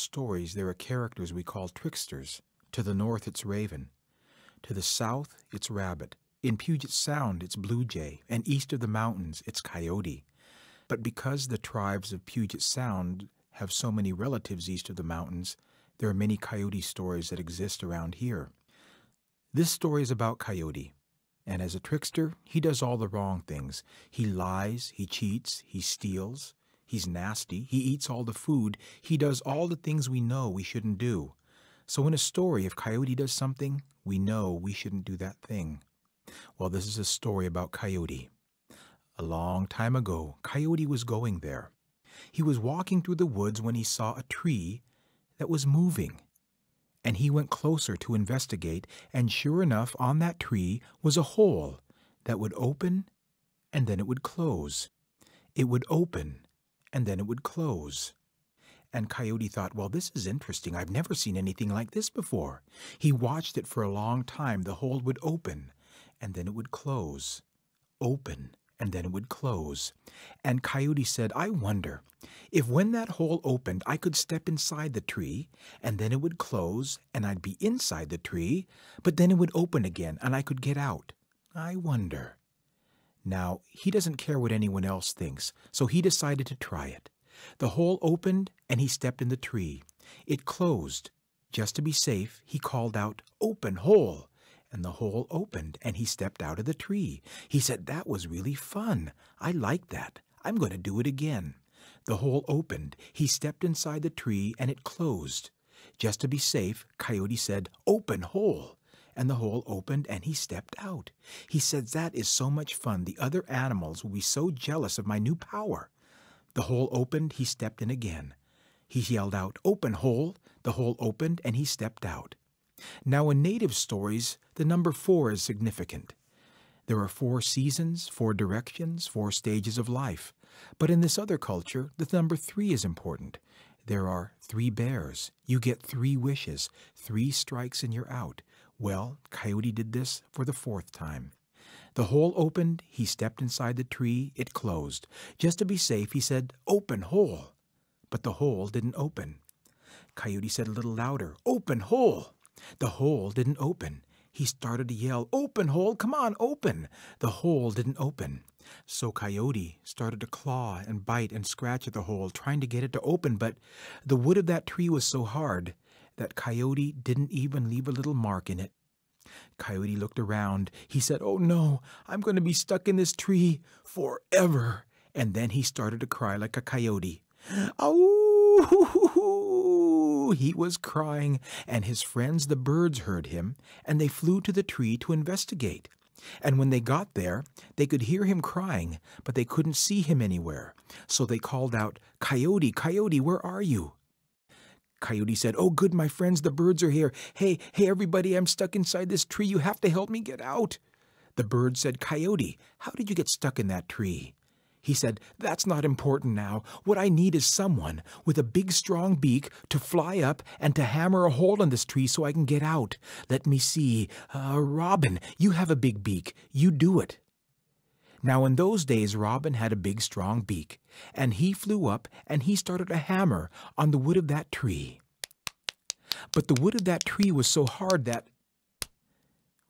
stories, there are characters we call tricksters. To the north, it's raven. To the south, it's rabbit. In Puget Sound, it's blue jay. And east of the mountains, it's coyote. But because the tribes of Puget Sound have so many relatives east of the mountains, there are many coyote stories that exist around here. This story is about Coyote. And as a trickster, he does all the wrong things. He lies, he cheats, he steals, he's nasty, he eats all the food, he does all the things we know we shouldn't do. So in a story, if Coyote does something, we know we shouldn't do that thing. Well, this is a story about Coyote. A long time ago, Coyote was going there. He was walking through the woods when he saw a tree that was moving. And he went closer to investigate, and sure enough, on that tree was a hole that would open, and then it would close. It would open, and then it would close. And Coyote thought, well, this is interesting. I've never seen anything like this before. He watched it for a long time. The hole would open, and then it would close. Open, and then it would close. And Coyote said, I wonder if when that hole opened, I could step inside the tree, and then it would close, and I'd be inside the tree, but then it would open again, and I could get out. I wonder. Now, he doesn't care what anyone else thinks, so he decided to try it. The hole opened, and he stepped in the tree. It closed. Just to be safe, he called out, "Open hole!" And the hole opened, and he stepped out of the tree. He said, that was really fun. I liked that. I'm going to do it again. The hole opened. He stepped inside the tree, and it closed. Just to be safe, Coyote said, "Open hole!" And the hole opened, and he stepped out. He said, that is so much fun. The other animals will be so jealous of my new power. The hole opened. He stepped in again. He yelled out, "Open hole!" The hole opened, and he stepped out. Now, in native stories, the number 4 is significant. There are 4 seasons, 4 directions, 4 stages of life. But in this other culture, the number 3 is important. There are 3 bears. You get 3 wishes. 3 strikes and you're out. Well, Coyote did this for the 4th time. The hole opened. He stepped inside the tree. It closed. Just to be safe, he said, "Open hole!" But the hole didn't open. Coyote said a little louder, "Open hole!" The hole didn't open. He started to yell, "Open hole! Come on, open!" The hole didn't open. So Coyote started to claw and bite and scratch at the hole, trying to get it to open, but the wood of that tree was so hard that Coyote didn't even leave a little mark in it. Coyote looked around. He said, "Oh no, I'm going to be stuck in this tree forever." And then he started to cry like a coyote. "Ow!" He was crying, and his friends the birds heard him, and they flew to the tree to investigate. And when they got there, they could hear him crying, but they couldn't see him anywhere. So they called out, "Coyote, Coyote, where are you?" Coyote said, "Oh, good, my friends, the birds are here. Hey, everybody, I'm stuck inside this tree. You have to help me get out." The bird said, "Coyote, how did you get stuck in that tree?" He said, "That's not important now. What I need is someone with a big, strong beak to fly up and to hammer a hole in this tree so I can get out. Let me see. Robin, you have a big beak. You do it." Now, in those days, Robin had a big, strong beak, and he flew up and he started to hammer on the wood of that tree. But the wood of that tree was so hard that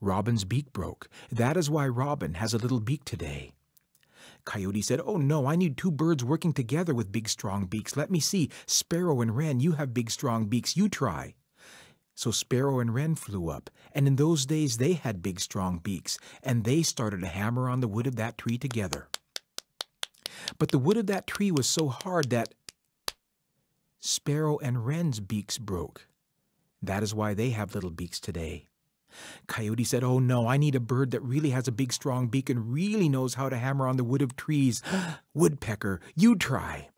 Robin's beak broke. That is why Robin has a little beak today. Coyote said, "Oh no, I need 2 birds working together with big strong beaks. Let me see. Sparrow and Wren, you have big strong beaks. You try." So Sparrow and Wren flew up, and in those days they had big strong beaks, and they started to hammer on the wood of that tree together. But the wood of that tree was so hard that Sparrow and Wren's beaks broke. That is why they have little beaks today. Coyote said, "Oh no, I need a bird that really has a big strong beak and really knows how to hammer on the wood of trees. Woodpecker, you try."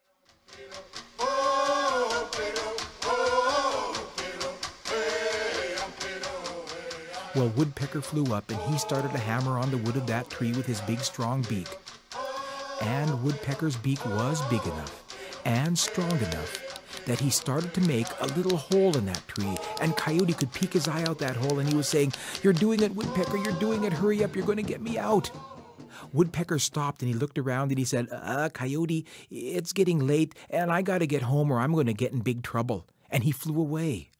Well, Woodpecker flew up and he started to hammer on the wood of that tree with his big strong beak. And Woodpecker's beak was big enough and strong enough that he started to make a little hole in that tree, and Coyote could peek his eye out that hole, and he was saying, "You're doing it, Woodpecker, you're doing it, hurry up, you're going to get me out." Woodpecker stopped, and he looked around, and he said, "Coyote, it's getting late, and I got to get home or I'm going to get in big trouble." and he flew away.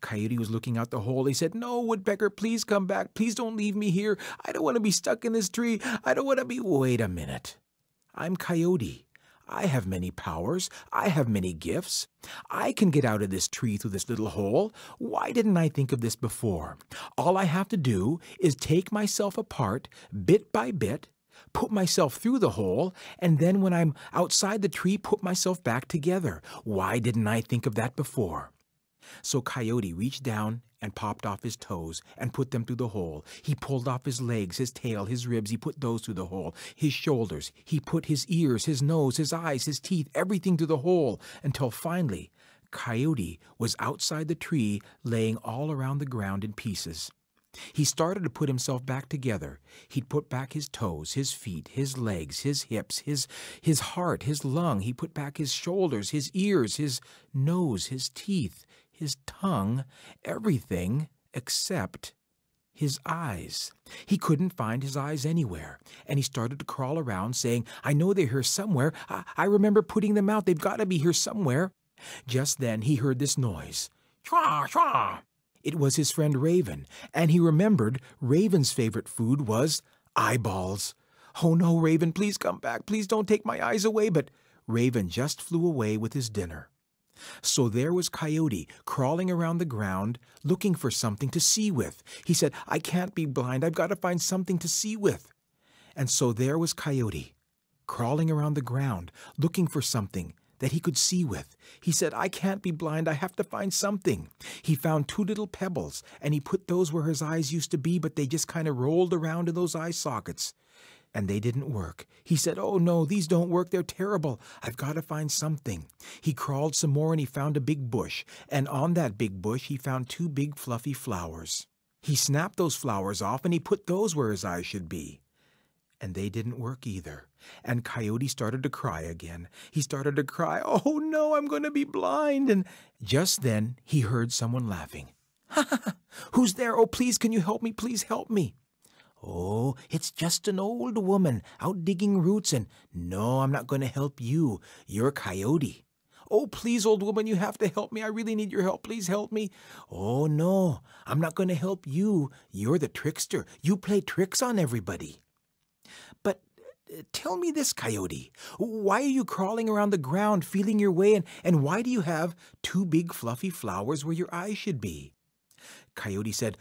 Coyote was looking out the hole. He said, "No, Woodpecker, please come back. Please don't leave me here. I don't want to be stuck in this tree. I don't want to be—" "Wait a minute. I'm Coyote. I have many powers. I have many gifts. I can get out of this tree through this little hole. Why didn't I think of this before? All I have to do is take myself apart bit by bit, put myself through the hole, and then when I'm outside the tree, put myself back together. Why didn't I think of that before?" So Coyote reached down and popped off his toes and put them through the hole. He pulled off his legs, his tail, his ribs. He put those through the hole. His shoulders. He put his ears, his nose, his eyes, his teeth, everything through the hole, until finally Coyote was outside the tree, laying all around the ground in pieces. He started to put himself back together. He'd put back his toes, his feet, his legs, his hips, his heart, his lung. He put back his shoulders, his ears, his nose, his teeth, his tongue, everything except his eyes. He couldn't find his eyes anywhere, and he started to crawl around saying, "I know they're here somewhere. I remember putting them out. They've got to be here somewhere." Just then he heard this noise. Chwa, chwa. It was his friend Raven, and he remembered Raven's favorite food was eyeballs. "Oh no, Raven, please come back. Please don't take my eyes away." But Raven just flew away with his dinner. So there was Coyote crawling around the ground looking for something to see with. He said, "I can't be blind. I've got to find something to see with." And so there was Coyote crawling around the ground looking for something that he could see with. He said, "I can't be blind. I have to find something." He found 2 little pebbles, and he put those where his eyes used to be, but they just kind of rolled around in those eye sockets. And they didn't work. He said, "Oh no, these don't work. They're terrible. I've got to find something." He crawled some more and he found a big bush. And on that big bush, he found 2 big fluffy flowers. He snapped those flowers off and he put those where his eyes should be. And they didn't work either. And Coyote started to cry again. He started to cry, "Oh no, I'm going to be blind." And just then he heard someone laughing. "Ha ha ha! Who's there? Oh, please, can you help me? Please help me." "Oh, it's just an old woman out digging roots, and no, I'm not going to help you. You're Coyote." "Oh, please, old woman, you have to help me. I really need your help. Please help me." "Oh, no, I'm not going to help you. You're the trickster. You play tricks on everybody." "But tell me this, Coyote. Why are you crawling around the ground feeling your way, and why do you have 2 big fluffy flowers where your eyes should be?" Coyote said,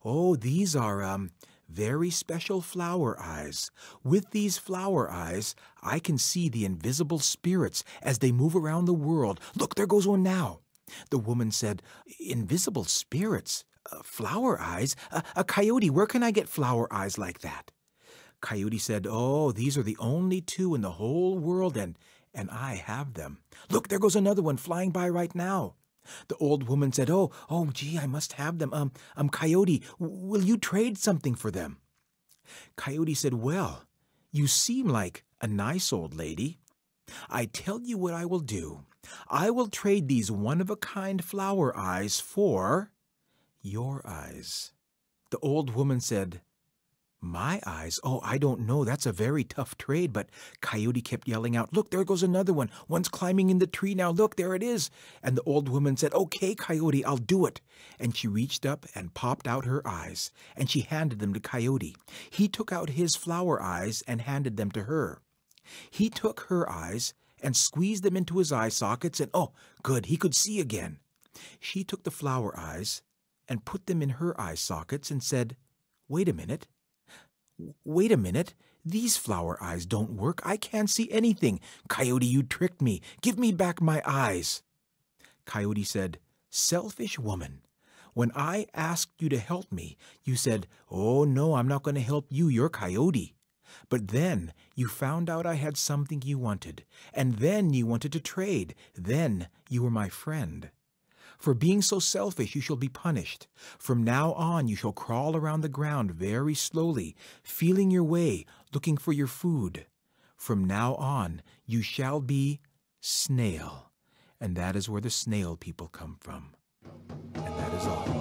Oh, these are, very special flower eyes. With these flower eyes, I can see the invisible spirits as they move around the world. Look, there goes one now." The woman said, "Invisible spirits? Flower eyes? Coyote, where can I get flower eyes like that?" Coyote said, "Oh, these are the only 2 in the whole world, and I have them. Look, there goes another one flying by right now." The old woman said, Oh, gee, I must have them. Coyote, will you trade something for them?" Coyote said, "Well, you seem like a nice old lady. I tell you what I will do. I will trade these one-of-a-kind flower eyes for your eyes." The old woman said, "My eyes? Oh, I don't know. That's a very tough trade." But Coyote kept yelling out, "Look, there goes another one. One's climbing in the tree now. Look, there it is." And the old woman said, "Okay, Coyote, I'll do it." And she reached up and popped out her eyes, and she handed them to Coyote. He took out his flower eyes and handed them to her. He took her eyes and squeezed them into his eye sockets, and oh, good, he could see again. She took the flower eyes and put them in her eye sockets and said, Wait a minute. These flower eyes don't work. I can't see anything. Coyote, you tricked me. Give me back my eyes." Coyote said, "Selfish woman. When I asked you to help me, you said, 'Oh, no, I'm not going to help you. You're Coyote.' But then you found out I had something you wanted, and then you wanted to trade. Then you were my friend. For being so selfish, you shall be punished. From now on, you shall crawl around the ground very slowly, feeling your way, looking for your food. From now on, you shall be Snail." And that is where the snail people come from. And that is all.